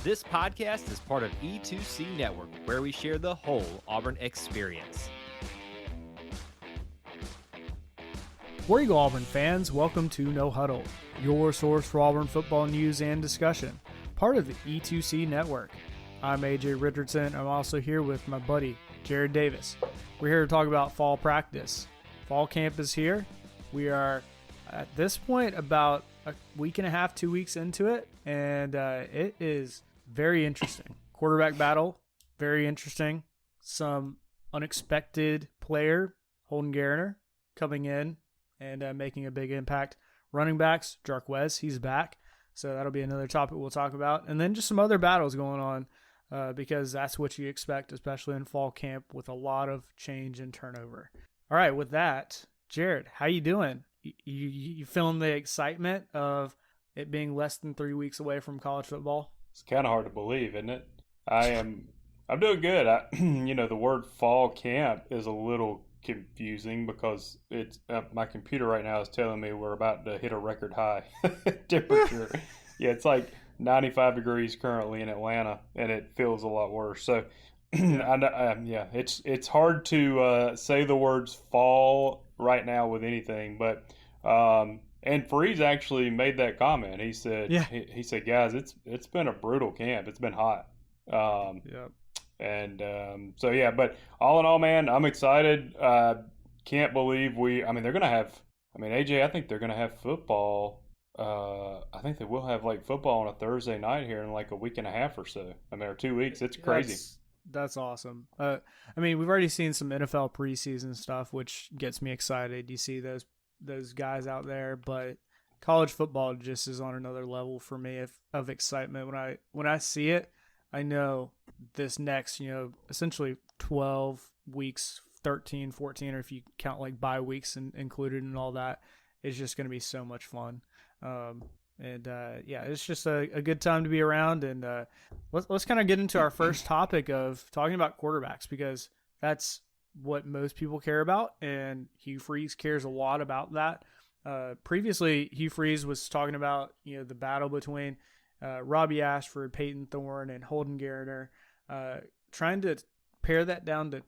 This podcast is part of E2C Network, where we share the whole Auburn experience. War Eagle Auburn fans, welcome to No Huddle, your source for Auburn football news and discussion, part of the E2C Network. I'm AJ Richardson. I'm also here with my buddy, Jared Davis. We're here to talk about fall practice. Fall camp is here. We are, at this point, about a week and a half, 2 weeks into it, and it is very interesting. Quarterback battle, very interesting. Some unexpected player, Holden Garner, coming in and making a big impact. Running backs, Jarquez, he's back. So that'll be another topic we'll talk about. And then just some other battles going on because that's what you expect, especially in fall camp with a lot of change and turnover. All right, with that, Jared, how you doing? You feeling the excitement of it being less than 3 weeks away from college football? It's kind of hard to believe, isn't it? I'm doing good. The word fall camp is a little confusing because it's my computer right now is telling me we're about to hit a record high temperature. Yeah, it's like 95 degrees currently in Atlanta, and it feels a lot worse. So, it's hard to say the words fall right now with anything, but and Freeze actually made that comment. He said, he said, guys, it's been a brutal camp. It's been hot. But all in all, man, I'm excited. Can't believe they're going to have, AJ, I think they're going to have football. I think they will have like football on a Thursday night here in like a week and a half or so. or 2 weeks. It's crazy. That's awesome. We've already seen some NFL preseason stuff, which gets me excited. You see those guys out there, but college football just is on another level for me of excitement. When I see it, I know this next, essentially 12 weeks, 13, 14, or if you count like bye weeks included and all that, is just going to be so much fun. It's just a good time to be around. And let's kind of get into our first topic of talking about quarterbacks, because that's what most people care about, and Hugh Freeze cares a lot about that. Previously, Hugh Freeze was talking about the battle between Robbie Ashford, Peyton Thorne, and Holden Garner, trying to pare that down to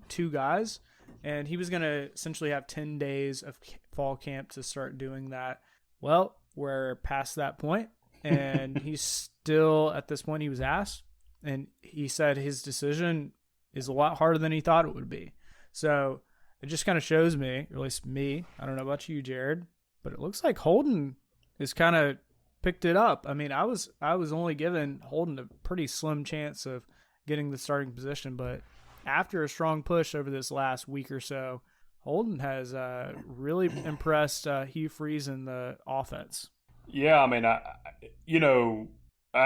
two guys, and he was going to essentially have 10 days of fall camp to start doing that. Well, we're past that point, and he's still, at this point, he was asked, and he said his decision is a lot harder than he thought it would be. So it just kind of shows me, or at least me, I don't know about you, Jared, but it looks like Holden has kind of picked it up. I was only giving Holden a pretty slim chance of getting the starting position, but after a strong push over this last week or so, Holden has really impressed Hugh Freeze in the offense. Yeah, I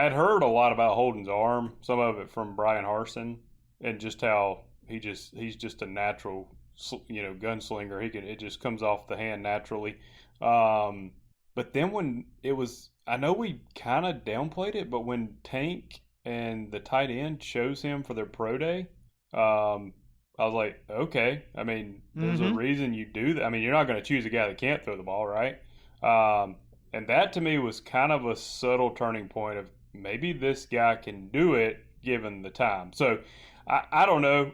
had heard a lot about Holden's arm, some of it from Brian Harsin, and just how he's just a natural, gunslinger. It just comes off the hand naturally. But then when it was, I know we kind of downplayed it, but when Tank and the tight end chose him for their pro day, I was like, okay. There's a reason you do that. You're not going to choose a guy that can't throw the ball, right? And that to me was kind of a subtle turning point of maybe this guy can do it given the time. So I don't know.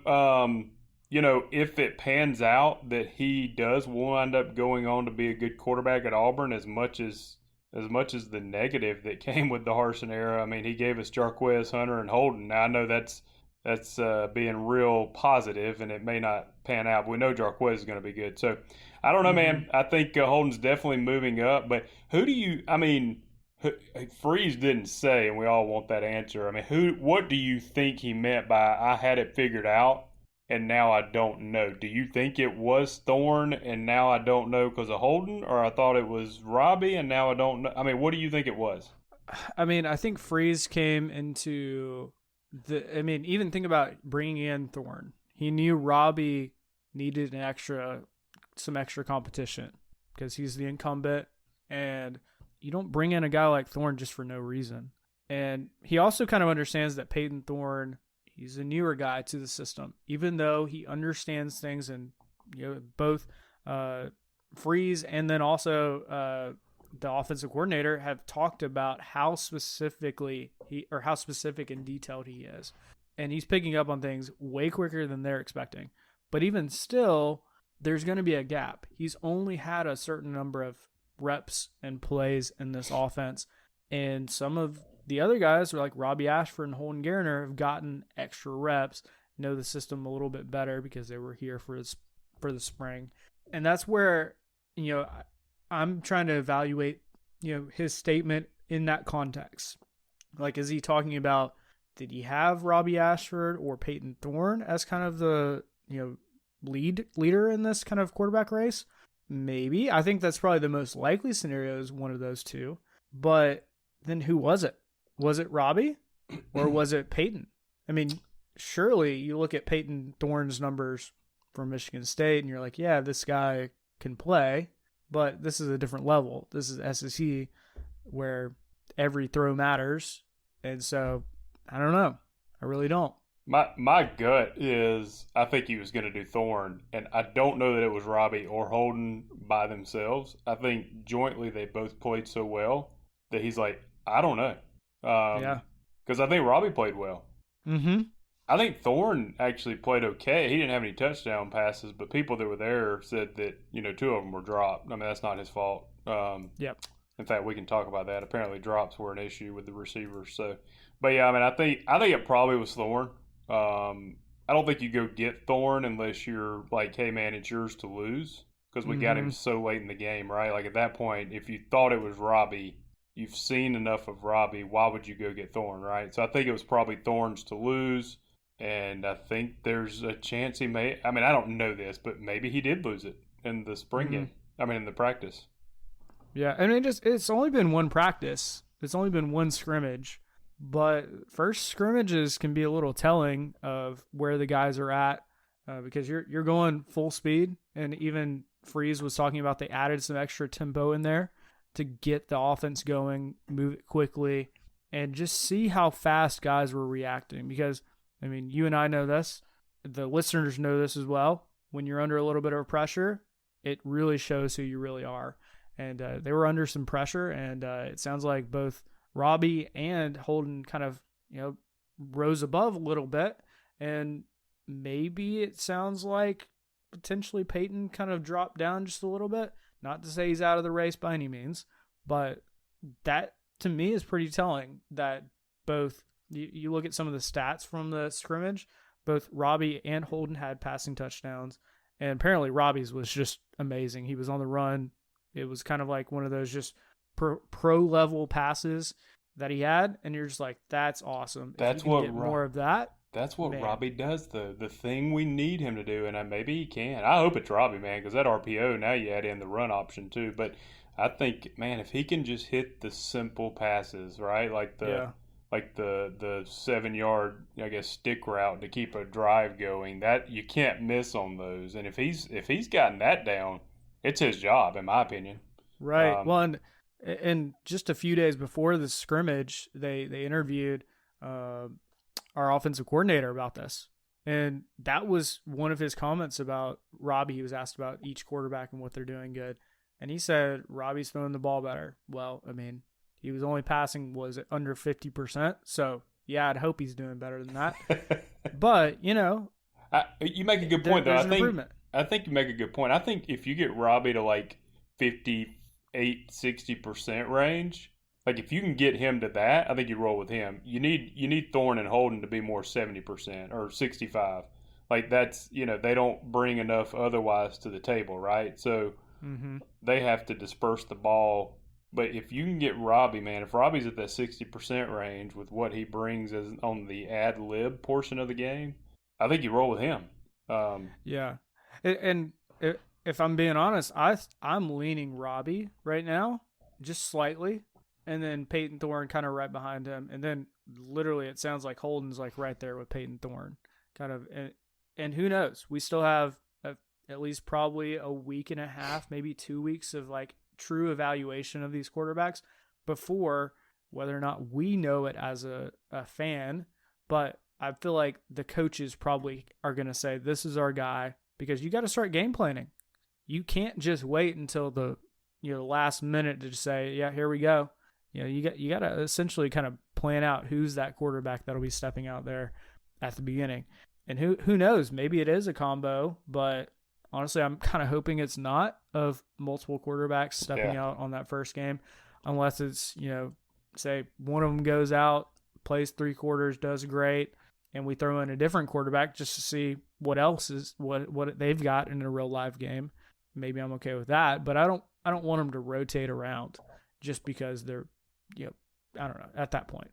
If it pans out that he does wind up going on to be a good quarterback at Auburn, as much as the negative that came with the Harsin era. He gave us Jarquez, Hunter, and Holden. Now I know that's being real positive, and it may not pan out. But we know Jarquez is going to be good. So I don't know, man. I think Holden's definitely moving up. But who do you? Freeze didn't say, and we all want that answer. What do you think he meant by "I had it figured out and now I don't know"? Do you think it was Thorne and now I don't know because of Holden, or I thought it was Robbie and now I don't know? What do you think it was? I think Freeze came into even think about bringing in Thorne. He knew Robbie needed some extra competition because he's the incumbent, and you don't bring in a guy like Thorne just for no reason. And he also kind of understands that Peyton Thorne, he's a newer guy to the system, even though he understands things, and both Freeze and then also the offensive coordinator, have talked about how specific and detailed he is. And he's picking up on things way quicker than they're expecting. But even still, there's going to be a gap. He's only had a certain number of reps and plays in this offense. And some of the other guys, like Robbie Ashford and Holden Garner, have gotten extra reps, know the system a little bit better because they were here for the spring. And that's where, I'm trying to evaluate, his statement in that context. Like, is he talking about, did he have Robbie Ashford or Peyton Thorne as kind of the, leader in this kind of quarterback race? Maybe. I think that's probably the most likely scenario is one of those two. But then who was it? Was it Robbie or was it Peyton? I mean, surely you look at Peyton Thorne's numbers from Michigan State and you're like, yeah, this guy can play, but this is a different level. This is SEC where every throw matters. And so I don't know. I really don't. My gut is I think he was going to do Thorne, and I don't know that it was Robbie or Holden by themselves. I think jointly they both played so well that he's like, I don't know. Yeah. Because I think Robbie played well. Mm-hmm. I think Thorne actually played okay. He didn't have any touchdown passes, but people that were there said that, two of them were dropped. I mean, that's not his fault. Yep. In fact, we can talk about that. Apparently drops were an issue with the receivers. So, but yeah, I mean, I think it probably was Thorne. I don't think you go get Thorne unless you're like, hey man, it's yours to lose, because we got him so late in the game, right? Like at that point, if you thought it was Robbie, you've seen enough of Robbie, why would you go get Thorne, right? So I think it was probably Thorne's to lose, and I think there's a chance he may. I mean, I don't know this, but maybe he did lose it in the spring game. I mean, in the practice. Yeah, I mean, it's only been one practice. It's only been one scrimmage. But first scrimmages can be a little telling of where the guys are at because you're going full speed. And even Freeze was talking about they added some extra tempo in there to get the offense going, move it quickly, and just see how fast guys were reacting. Because, I mean, you and I know this. The listeners know this as well. When you're under a little bit of pressure, it really shows who you really are. And they were under some pressure, and it sounds like both Robbie and Holden kind of, rose above a little bit. And maybe it sounds like potentially Peyton kind of dropped down just a little bit. Not to say he's out of the race by any means, but that to me is pretty telling that both, you look at some of the stats from the scrimmage, both Robbie and Holden had passing touchdowns. And apparently Robbie's was just amazing. He was on the run. It was kind of like one of those just pro level passes that he had, and you're just like, that's awesome. That's what more of that. That's what Robbie does, the thing we need him to do, and maybe he can. I hope it's Robbie, man, because that RPO, now you add in the run option too. But I think, man, if he can just hit the simple passes, right, like the 7-yard, I guess, stick route to keep a drive going, that you can't miss on those. And if he's gotten that down, it's his job, in my opinion. Right. Well, and just a few days before the scrimmage, they interviewed our offensive coordinator about this. And that was one of his comments about Robbie. He was asked about each quarterback and what they're doing good. And he said, Robbie's throwing the ball better. Well, I mean, he was only passing, was it under 50%? So, yeah, I'd hope he's doing better than that. But, you make a good point, though. I think you make a good point. I think if you get Robbie to like 58-60% range, like if you can get him to that, I think you roll with him. You need Thorne and Holden to be more 70% or 65. Like that's, they don't bring enough otherwise to the table, right? So they have to disperse the ball. But if you can get Robbie, man, if Robbie's at that 60% range with what he brings as on the ad lib portion of the game, I think you roll with him. Yeah. And if I'm being honest, I'm leaning Robbie right now, just slightly, and then Peyton Thorne kind of right behind him, and then literally it sounds like Holden's like right there with Peyton Thorne, kind of. And who knows? We still have at least probably a week and a half, maybe 2 weeks of like true evaluation of these quarterbacks before whether or not we know it as a fan, but I feel like the coaches probably are going to say, this is our guy, because you got to start game planning. You can't just wait until the last minute to just say, yeah, here we go. You got to essentially kind of plan out who's that quarterback that'll be stepping out there at the beginning. And who knows, maybe it is a combo, but honestly, I'm kind of hoping it's not, of multiple quarterbacks stepping out on that first game, unless it's, say one of them goes out, plays 3 quarters, does great, and we throw in a different quarterback just to see what else is what they've got in a real live game. Maybe I'm okay with that, but I don't want them to rotate around just because they're, I don't know, at that point.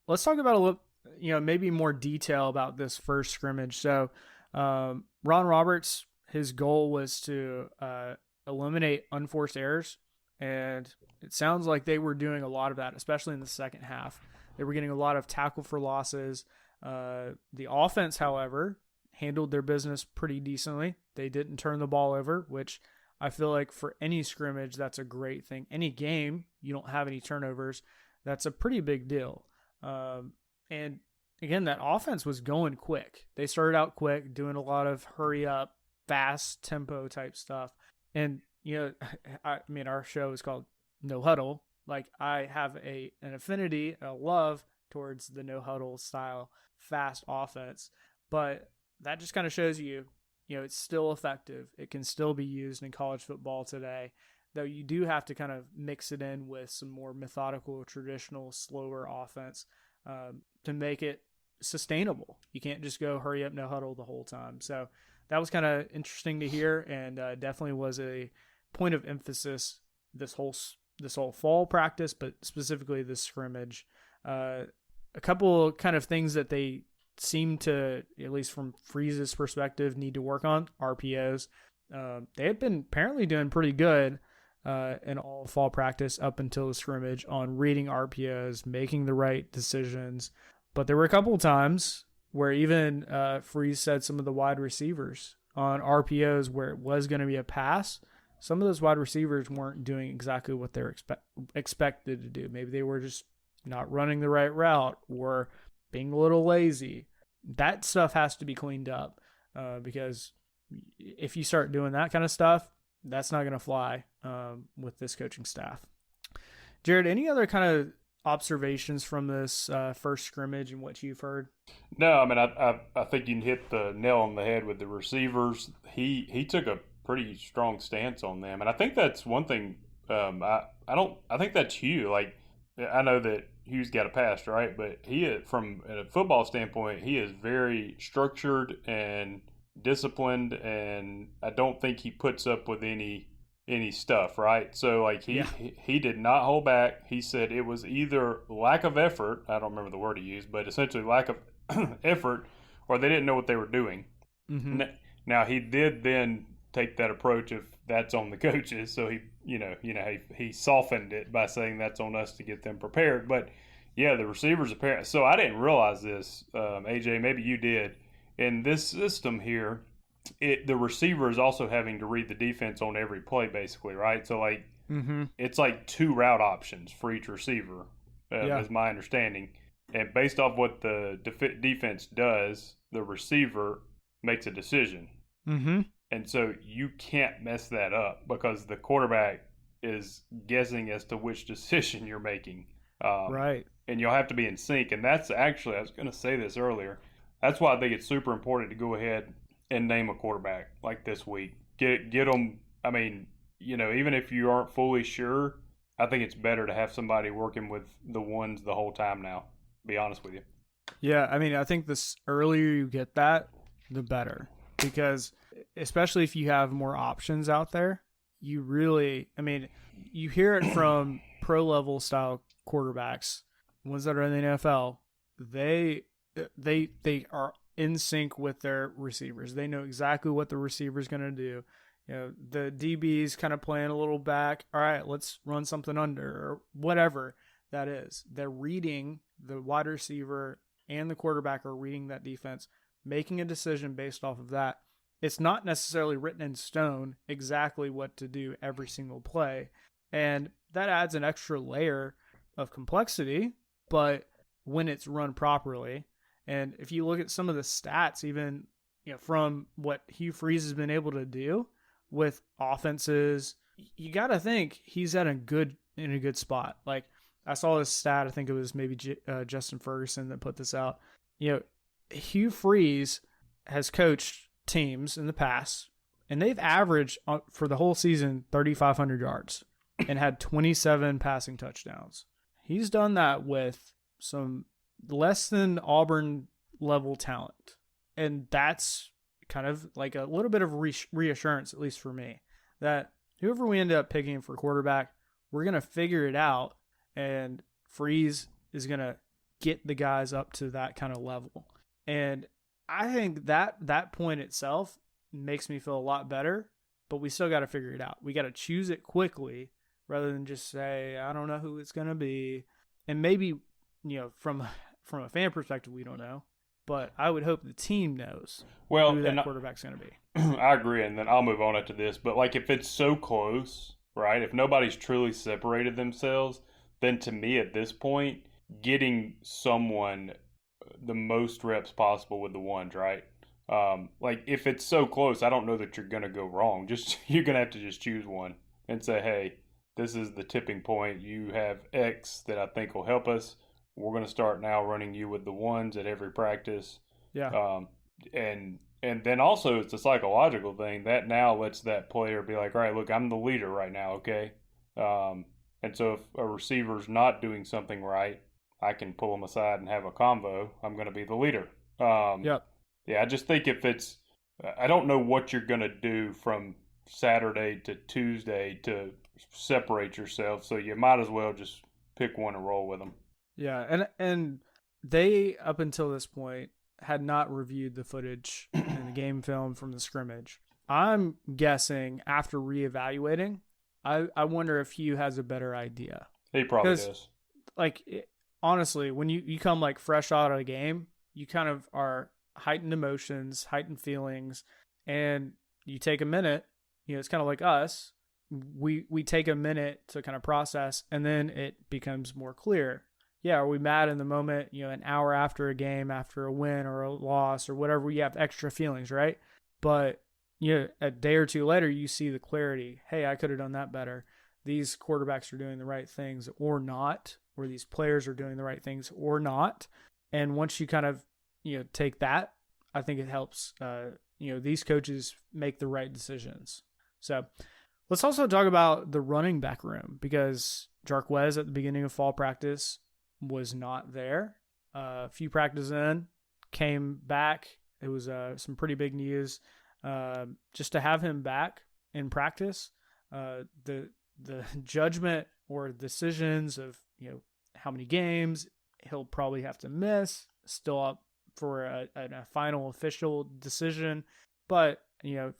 Let's talk about a little, maybe more detail about this first scrimmage. So, Ron Roberts, his goal was to eliminate unforced errors, and it sounds like they were doing a lot of that, especially in the second half. They were getting a lot of tackle for losses. The offense, however, handled their business pretty decently. They didn't turn the ball over, which I feel like for any scrimmage, that's a great thing. Any game, you don't have any turnovers, that's a pretty big deal. And again, that offense was going quick. They started out quick, doing a lot of hurry up, fast tempo type stuff. And, our show is called No Huddle. Like, I have an affinity, a love towards the no huddle style, fast offense. But that just kind of shows you, it's still effective. It can still be used in college football today, though you do have to kind of mix it in with some more methodical, traditional, slower offense to make it sustainable. You can't just go hurry up, no huddle the whole time. So that was kind of interesting to hear, and definitely was a point of emphasis this whole fall practice, but specifically this scrimmage. A couple kind of things that they seem to, at least from Freeze's perspective, need to work on: RPOs. They had been apparently doing pretty good in all fall practice up until the scrimmage on reading RPOs, making the right decisions. But there were a couple of times where even Freeze said some of the wide receivers on RPOs where it was going to be a pass, some of those wide receivers weren't doing exactly what they're expected to do. Maybe they were just not running the right route or being a little lazy. That stuff has to be cleaned up because if you start doing that kind of stuff, that's not going to fly with this coaching staff. Jared, any other kind of observations from this first scrimmage and what you've heard? No, I mean, I think you hit the nail on the head with the receivers. He took a pretty strong stance on them, and I think that's one thing. I think that's Hugh. Like, I know that Hugh's got a past, right? But from a football standpoint, he is very structured and disciplined, and I don't think he puts up with any stuff, right? So like he did not hold back. He said it was either lack of effort, I don't remember the word he used, but essentially lack of effort, or they didn't know what they were doing. Mm-hmm. Now he did then take that approach of that's on the coaches, so he softened it by saying that's on us to get them prepared. But yeah, the receivers apparently. So I didn't realize this, AJ. Maybe you did. In this system here, the receiver is also having to read the defense on every play, basically, right? So like, It's like 2 route options for each receiver, is my understanding. And based off what the defense does, the receiver makes a decision. Mm-hmm. And so you can't mess that up because the quarterback is guessing as to which decision you're making. Right. And you'll have to be in sync. And that's actually, I was going to say this earlier, that's why I think it's super important to go ahead and name a quarterback like this week. Get them, I mean, even if you aren't fully sure, I think it's better to have somebody working with the ones the whole time now, to be honest with you. Yeah, I mean, I think the earlier you get that, the better. Because especially if you have more options out there, you really, I mean, you hear it from pro-level style quarterbacks, ones that are in the NFL, they are in sync with their receivers. They know exactly what the receiver's going to do. The DB's kind of playing a little back. All right, let's run something under or whatever that is. They're reading the wide receiver and the quarterback are reading that defense, making a decision based off of that. It's not necessarily written in stone exactly what to do every single play. And that adds an extra layer of complexity, but when it's run properly. And if you look at some of the stats, even from what Hugh Freeze has been able to do with offenses you got to think he's in a good spot. Like I saw this stat. I think it was maybe Justin Ferguson that put this out. Hugh Freeze has coached teams in the past, and they've averaged for the whole season 3,500 yards and had 27 passing touchdowns. He's done that with some less than Auburn level talent, and that's kind of like a little bit of reassurance, at least for me, that whoever we end up picking for quarterback, we're going to figure it out, and Freeze is going to get the guys up to that kind of level. And I think that point itself makes me feel a lot better, but we still got to figure it out. We got to choose it quickly rather than just say, I don't know who it's going to be. And maybe, from a fan perspective, we don't know. But I would hope the team knows who that quarterback's going to be. I agree, and then I'll move on after this. But, like, if it's so close, right, if nobody's truly separated themselves, then to me at this point, getting someone the most reps possible with the ones, right? Like, if it's so close, I don't know that you're going to go wrong. You're going to have to just choose one and say, hey, this is the tipping point. You have X that I think will help us. We're going to start now running you with the ones at every practice. Yeah. And then also it's a psychological thing that now lets that player be like, all right, look, I'm the leader right now, okay? And so if a receiver's not doing something right, I can pull them aside and have a convo. I'm going to be the leader. Yep. Yeah, I just think if it's – I don't know what you're going to do from Saturday to Tuesday to separate yourself, so you might as well just pick one and roll with them. Yeah, and they, up until this point, had not reviewed the footage and the game film from the scrimmage. I'm guessing after reevaluating, I wonder if Hugh has a better idea. He probably does. Like, honestly, when you come like fresh out of a game, you kind of are heightened emotions, heightened feelings, and you take a minute. It's kind of like us. We take a minute to kind of process, and then it becomes more clear. Yeah, are we mad in the moment, an hour after a game, after a win or a loss or whatever, you have extra feelings, right? But, a day or two later, you see the clarity. Hey, I could have done that better. These quarterbacks are doing the right things or not, or these players are doing the right things or not. And once you kind of, take that, I think it helps, these coaches make the right decisions. So let's also talk about the running back room, because Jarquez at the beginning of fall practice was not there. A few practices in, came back. It was some pretty big news. Just to have him back in practice, the judgment or decisions of how many games he'll probably have to miss, still up for a final official decision. But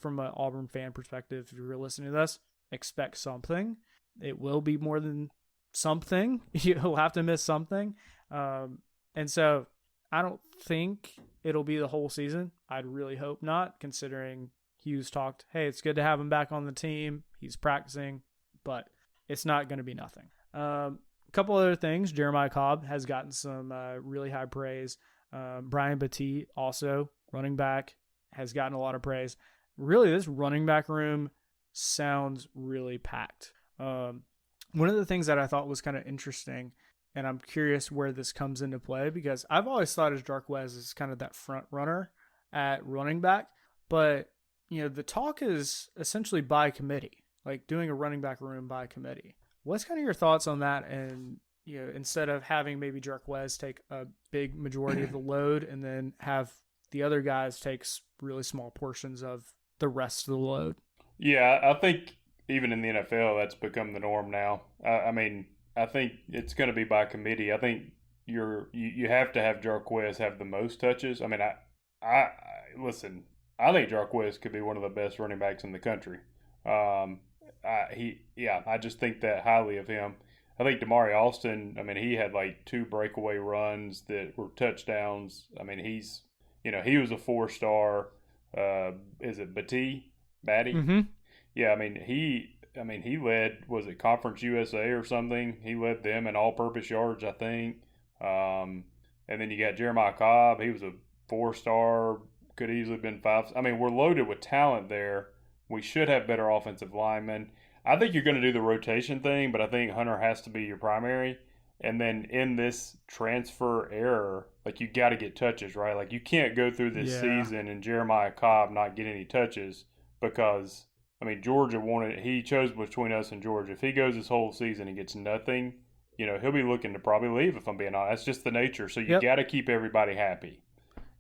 from an Auburn fan perspective, if you're listening to this, expect something. It will be more than something. You'll have to miss something. And so I don't think it'll be the whole season. I'd really hope not, considering Hughes talked, hey, it's good to have him back on the team. He's practicing, but it's not going to be nothing. A couple other things. Jeremiah Cobb has gotten some really high praise. Brian Battie, also running back, has gotten a lot of praise. Really, this running back room sounds really packed. One of the things that I thought was kind of interesting, and I'm curious where this comes into play, because I've always thought of Jarquez as kind of that front runner at running back, but the talk is essentially by committee, like doing a running back room by committee. What's kind of your thoughts on that? And instead of having maybe Jarquez take a big majority of the load and then have the other guys take really small portions of the rest of the load. Yeah, I think even in the NFL, that's become the norm now. I mean, I think it's going to be by committee. I think you have to have Jarquez have the most touches. I mean, I listen. I think Jarquez could be one of the best running backs in the country. I just think that highly of him. I think Damari Alston, I mean, he had like 2 breakaway runs that were touchdowns. I mean, he was a 4-star. Is it Battie? Mm-hmm. Yeah, I mean, he led, was it Conference USA or something? He led them in all-purpose yards, I think. And then you got Jeremiah Cobb. He was a 4-star, could easily have been 5. I mean, we're loaded with talent there. We should have better offensive linemen. I think you're going to do the rotation thing, but I think Hunter has to be your primary. And then in this transfer error, like you got to get touches, right? Like you can't go through this season and Jeremiah Cobb not get any touches because, I mean, Georgia wanted, he chose between us and Georgia. If he goes this whole season and gets nothing, you know, he'll be looking to probably leave if I'm being honest. That's just the nature. So you got to keep everybody happy.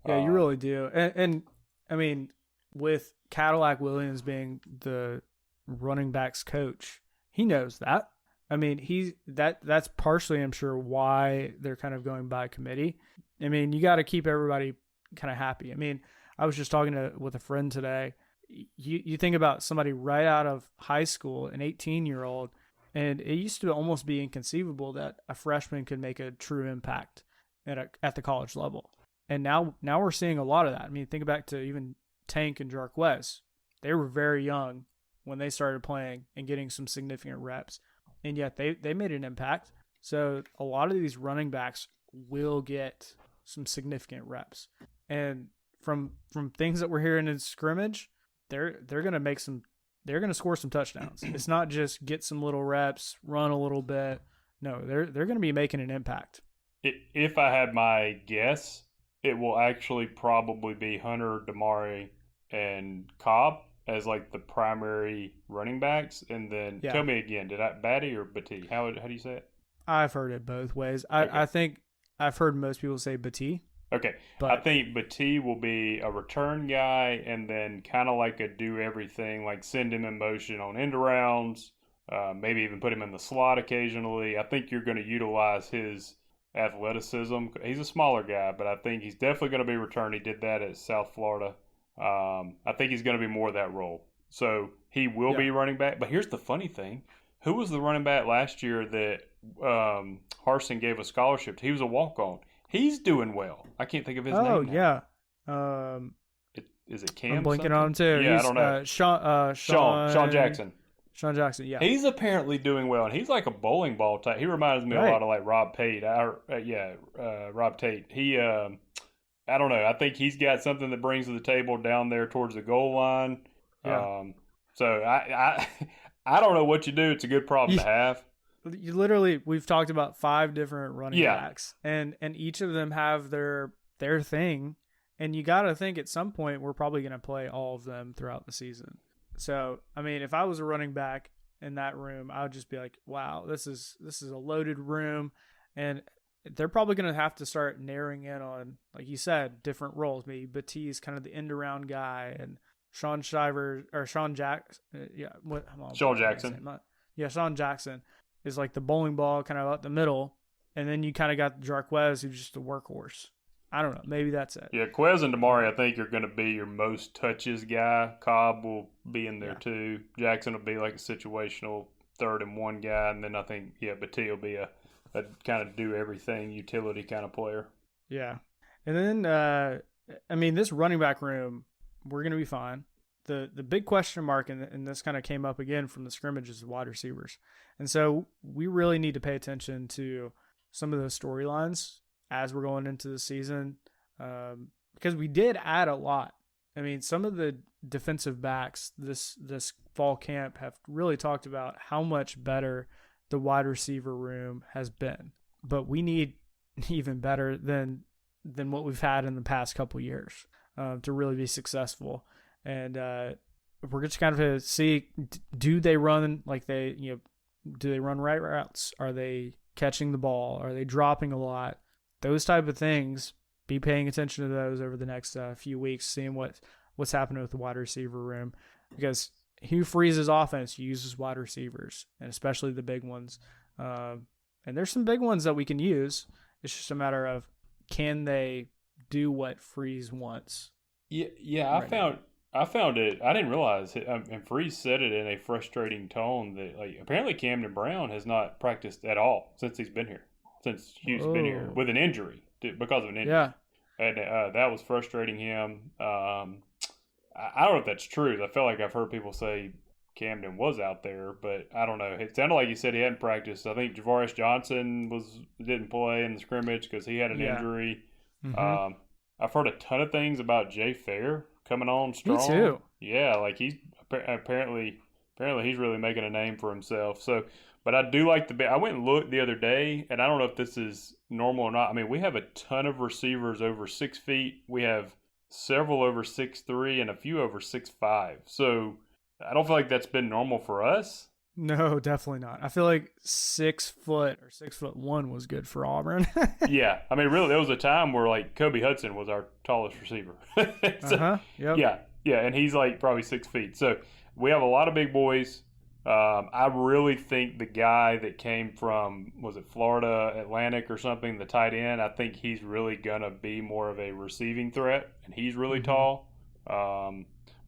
Yeah, you really do. And I mean, with Cadillac Williams being the running backs coach, he knows that. I mean, that's partially, I'm sure, why they're kind of going by committee. I mean, you got to keep everybody kind of happy. I mean, I was just talking with a friend today. You think about somebody right out of high school, an 18-year-old, and it used to almost be inconceivable that a freshman could make a true impact at the college level. And now we're seeing a lot of that. I mean, think back to even Tank and Jarquez. They were very young when they started playing and getting some significant reps. And yet they made an impact. So a lot of these running backs will get some significant reps. And from things that we're hearing in scrimmage, they're gonna score some touchdowns. It's not just get some little reps, run a little bit. No, they're gonna be making an impact. If I had my guess, it will actually probably be Hunter, Damari, and Cobb as like the primary running backs, and then tell me again, did I Batty or Batty? How do you say it? I've heard it both ways. Okay. I think I've heard most people say Batty. Okay, but I think Batty will be a return guy, and then kind of like a do everything, like send him in motion on end arounds, maybe even put him in the slot occasionally. I think you're going to utilize his athleticism. He's a smaller guy, but I think he's definitely going to be returned. He did that at South Florida. I think he's going to be more of that role. So he will be running back. But here's the funny thing. Who was the running back last year that Harsin gave a scholarship to? He was a walk-on. He's doing well. I can't think of his name now. Yeah. Is it Cam? I'm blinking on him too. Yeah, I don't know. Sean Jackson. Sean Jackson, yeah. He's apparently doing well, and he's like a bowling ball type. He reminds me a lot of like Rob Tate. Rob Tate. He I don't know. I think he's got something that brings to the table down there towards the goal line. Yeah. So I don't know what you do. It's a good problem to have. You literally, we've talked about 5 different running backs, and each of them have their thing, and you got to think at some point we're probably going to play all of them throughout the season. So, I mean, if I was a running back in that room, I would just be like, wow, this is a loaded room, and they're probably going to have to start narrowing in on, like you said, different roles. Maybe Batiste, kind of the end around guy, and Sean Jackson. Sean Jackson is like the bowling ball kind of out the middle, and then you kind of got Jarquez, who's just a workhorse. I don't know. Maybe that's it. Yeah, Quez and Damari, I think, are going to be your most touches guy. Cobb will be in there too. Jackson will be like a situational 3rd and 1 guy, and then I think Batty will be a kind of do everything utility kind of player. Yeah, and then I mean, this running back room, we're going to be fine. The big question mark, and this kind of came up again from the scrimmages, is wide receivers. And so we really need to pay attention to some of those storylines as we're going into the season, because we did add a lot. I mean, some of the defensive backs this fall camp have really talked about how much better the wide receiver room has been. But we need even better than what we've had in the past couple years to really be successful. And we're just kind of to see, do they run like do they run right routes? Are they catching the ball? Are they dropping a lot? Those type of things. Be paying attention to those over the next few weeks, seeing what's happening with the wide receiver room, because Hugh Freeze's offense uses wide receivers, and especially the big ones. And there's some big ones that we can use. It's just a matter of, can they do what Freeze wants? Yeah. I found it. I didn't realize it, and Freeze said it in a frustrating tone that apparently Camden Brown has not practiced at all since he's been here. Since Hugh's been here with an injury, because of an injury. Yeah. And that was frustrating him. I don't know if that's true. I feel like I've heard people say Camden was out there, but I don't know. It sounded like he said he hadn't practiced. I think Javaris Johnson didn't play in the scrimmage because he had an injury. Mm-hmm. I've heard a ton of things about Jay Fair coming on strong. Me too. Yeah, like he's apparently Apparently, he's really making a name for himself. So, but I do like I went and looked the other day, and I don't know if this is normal or not. I mean, we have a ton of receivers over 6 feet. We have several over 6'3" and a few over 6'5". So, I don't feel like that's been normal for us. No, definitely not. I feel like 6 foot or 6'1" was good for Auburn. Yeah, I mean, really, there was a time where like Kobe Hudson was our tallest receiver. So, Yep. yeah, and he's like probably 6 feet. So we have a lot of big boys. I really think the guy that came from, was it Florida Atlantic or something, the tight end, I think he's really gonna be more of a receiving threat, and he's really tall.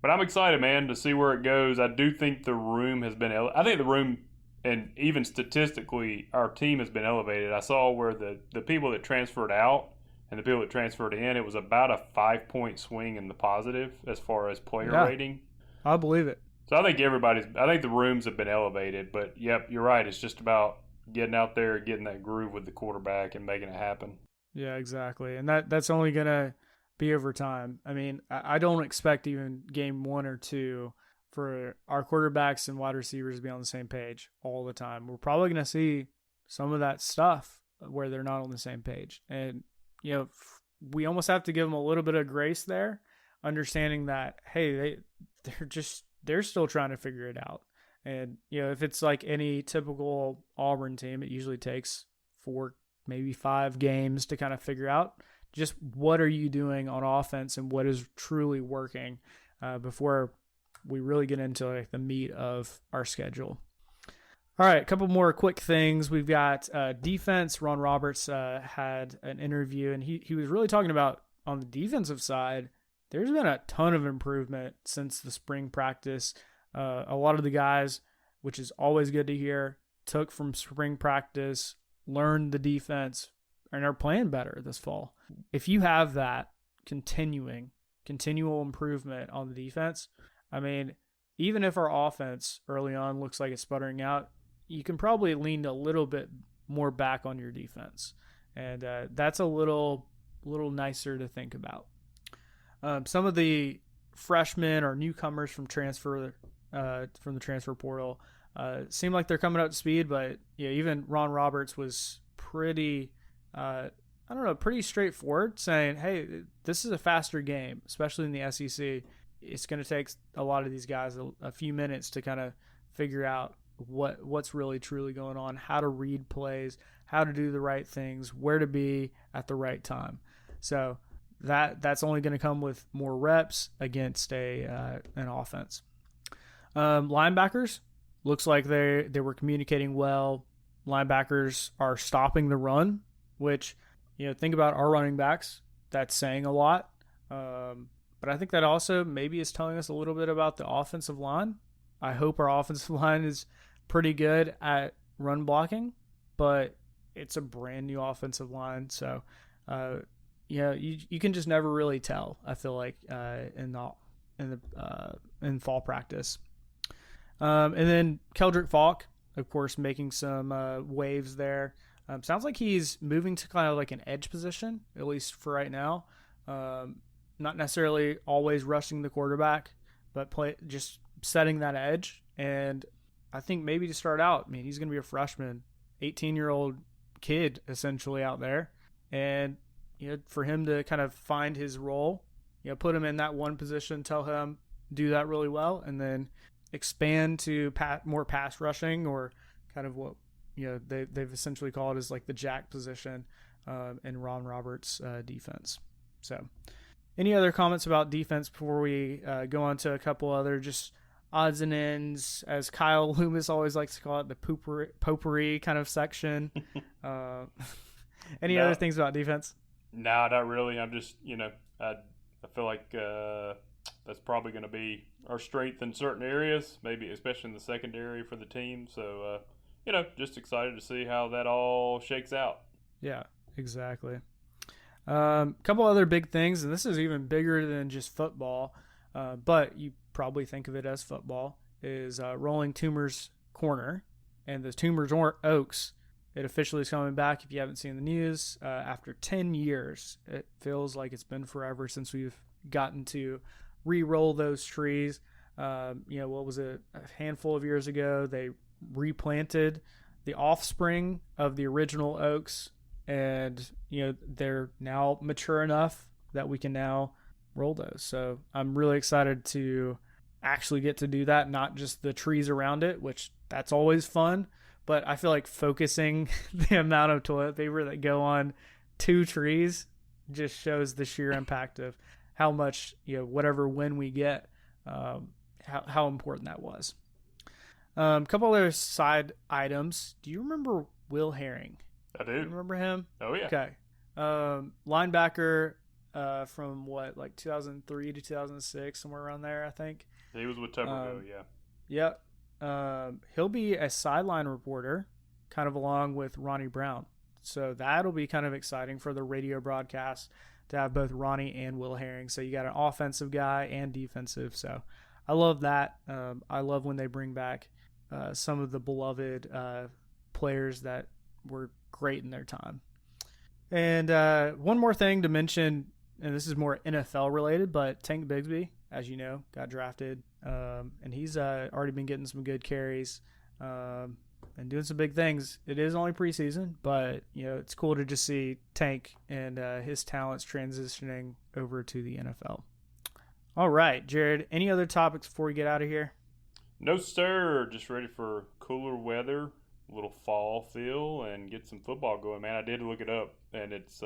But I'm excited, man, to see where it goes. I do think the room has been. I think the room, and even statistically, our team has been elevated. I saw where the people that transferred out and the people that transferred in, it was about a 5-point swing in the positive as far as player rating. I believe it. So I think I think the rooms have been elevated. But yep, you're right. It's just about getting out there, getting that groove with the quarterback, and making it happen. Yeah, exactly. And that's only gonna be over time. I mean, I don't expect even game 1 or 2 for our quarterbacks and wide receivers to be on the same page all the time. We're probably going to see some of that stuff where they're not on the same page. And, we almost have to give them a little bit of grace there, understanding that, hey, they're still trying to figure it out. And, if it's like any typical Auburn team, it usually takes 4, maybe 5 games to kind of figure out just what are you doing on offense and what is truly working before we really get into like the meat of our schedule. All right, a couple more quick things. We've got defense. Ron Roberts had an interview, and he was really talking about on the defensive side, there's been a ton of improvement since the spring practice. A lot of the guys, which is always good to hear, took from spring practice, learned the defense, and are playing better this fall. If you have that continual improvement on the defense, I mean, even if our offense early on looks like it's sputtering out, you can probably lean a little bit more back on your defense. And that's a little nicer to think about. Some of the freshmen or newcomers from the transfer portal seem like they're coming up to speed, but even Ron Roberts was pretty pretty straightforward, saying, hey, this is a faster game, especially in the SEC. It's going to take a lot of these guys a few minutes to kind of figure out what's really truly going on, how to read plays, how to do the right things, where to be at the right time. So that's only going to come with more reps against an offense. Linebackers, looks like they were communicating well. Linebackers are stopping the run, which, think about our running backs. That's saying a lot. But I think that also maybe is telling us a little bit about the offensive line. I hope our offensive line is pretty good at run blocking, but it's a brand new offensive line. So, you can just never really tell, I feel like, in fall practice. And then Keldrick Falk, of course, making some waves there. Sounds like he's moving to kind of like an edge position, at least for right now. Not necessarily always rushing the quarterback, but just setting that edge. And I think maybe to start out, he's going to be a freshman, 18-year-old kid essentially out there. And for him to kind of find his role, put him in that one position, tell him do that really well, and then expand to more pass rushing, or kind of what they've essentially called as like the jack position in Ron Roberts' defense. So, any other comments about defense before we go on to a couple other just odds and ends, as Kyle Loomis always likes to call it, the potpourri kind of section? Any other things about defense? No, not really. I'm just, I feel like that's probably going to be our strength in certain areas, maybe especially in the secondary for the team. So, just excited to see how that all shakes out. Yeah, exactly. Couple other big things, and this is even bigger than just football, but you probably think of it as football, is Rolling Toomer's Corner and the Toomer's Oaks. It officially is coming back. If you haven't seen the news, after 10 years, it feels like it's been forever since we've gotten to re-roll those trees. What was it? A handful of years ago, they replanted the offspring of the original oaks, and they're now mature enough that we can now roll those. So I'm really excited to actually get to do that, not just the trees around it, which that's always fun, but I feel like focusing the amount of toilet paper that go on 2 trees just shows the sheer impact of how much, whatever win we get, how important that was. A couple other side items. Do you remember Will Herring? I do. You remember him? Oh, yeah. Okay. Linebacker from 2003 to 2006, somewhere around there, I think. He was with Tuberville, yeah. Yep. He'll be a sideline reporter, kind of along with Ronnie Brown. So that'll be kind of exciting for the radio broadcast to have both Ronnie and Will Herring. So you got an offensive guy and defensive. So I love that. I love when they bring back some of the beloved players that were great in their time. And one more thing to mention, and this is more NFL related, but Tank Bigsby, as you know, got drafted, and he's already been getting some good carries and doing some big things. It is only preseason, but it's cool to just see Tank and his talents transitioning over to the NFL. All right, Jared, any other topics before we get out of here? No, sir. Just ready for cooler weather, a little fall feel, and get some football going, man. I did look it up, and it's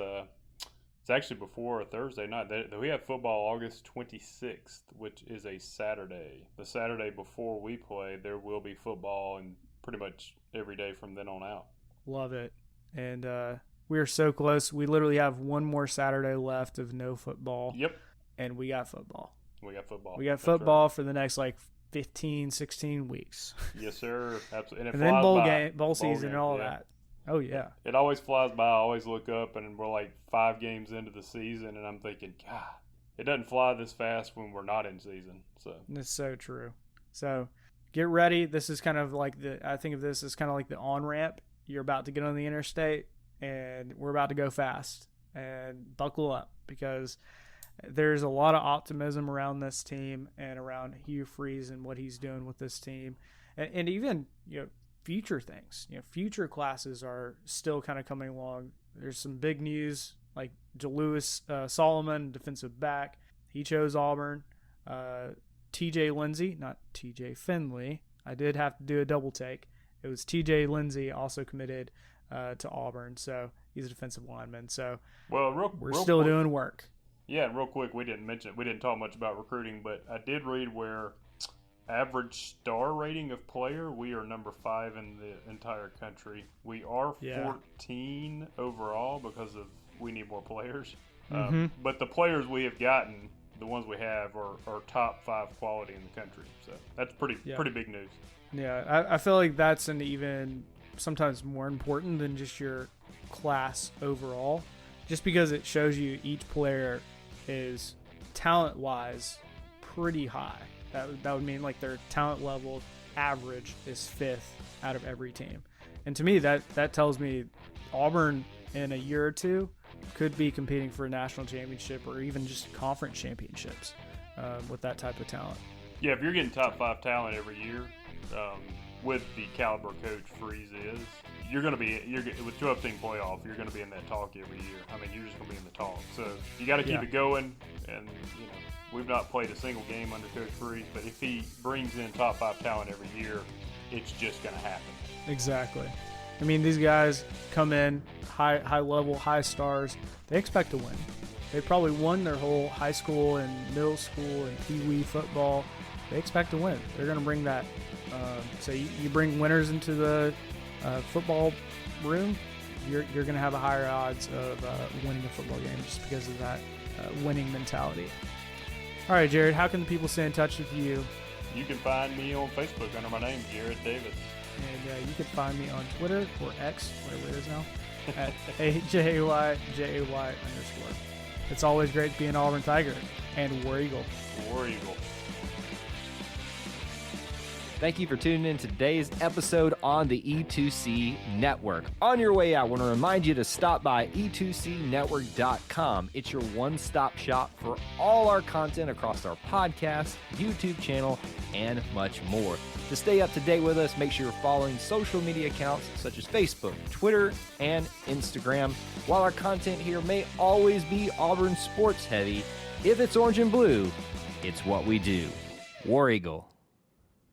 actually before a Thursday night. We have football August 26th, which is a Saturday. The Saturday before we play, there will be football and pretty much every day from then on out. Love it. And we are so close. We literally have one more Saturday left of no football. Yep. And we got football. We got football. We got football for the next 15, 16 weeks. Yes, sir. Absolutely. And then bowl season and all that. Oh, yeah. It always flies by. I always look up, and we're 5 games into the season, and I'm thinking, God, it doesn't fly this fast when we're not in season. So it's so true. So get ready. This is kind of I think of this as kind of like the on-ramp. You're about to get on the interstate, and we're about to go fast. And buckle up, because there's a lot of optimism around this team and around Hugh Freeze and what he's doing with this team. And even, future things. Future classes are still kind of coming along. There's some big news, like Jalewis Solomon, defensive back. He chose Auburn. TJ Lindsey, not TJ Finley. I did have to do a double take. It was TJ Lindsey, also committed to Auburn. So he's a defensive lineman. So we're still doing work. Yeah, real quick, we didn't talk much about recruiting, but I did read where average star rating of player, we are number 5 in the entire country. We are 14 overall because of we need more players. But the players we have gotten, the ones we have, are top 5 quality in the country. So that's pretty big news. Yeah, I feel like that's an even sometimes more important than just your class overall, just because it shows you each player is talent-wise pretty high. That would mean their talent level average is 5th out of every team. And to me, that tells me Auburn in a year or two could be competing for a national championship or even just conference championships with that type of talent. Yeah, if you're getting top 5 talent every year, with the caliber coach Freeze is, you're with 12-team playoff, you're going to be in that talk every year. I mean, you're just going to be in the talk. So you got to keep it going. And we've not played a single game under Coach Freeze, but if he brings in top 5 talent every year, it's just going to happen. Exactly. I mean, these guys come in high level, high stars. They expect to win. They probably won their whole high school and middle school and pee-wee football. They expect to win. They're going to bring that. So you bring winners into the football room, you're going to have a higher odds of winning a football game just because of that winning mentality. All right, Jared, how can the people stay in touch with you? You can find me on Facebook under my name, Jared Davis. And you can find me on Twitter or X, whatever it is now, at AJAY_. It's always great to be an Auburn Tiger, and War Eagle. War Eagle. Thank you for tuning in to today's episode on the E2C Network. On your way out, I want to remind you to stop by e2cnetwork.com. It's your one-stop shop for all our content across our podcast, YouTube channel, and much more. To stay up to date with us, make sure you're following social media accounts such as Facebook, Twitter, and Instagram. While our content here may always be Auburn sports heavy, if it's orange and blue, it's what we do. War Eagle.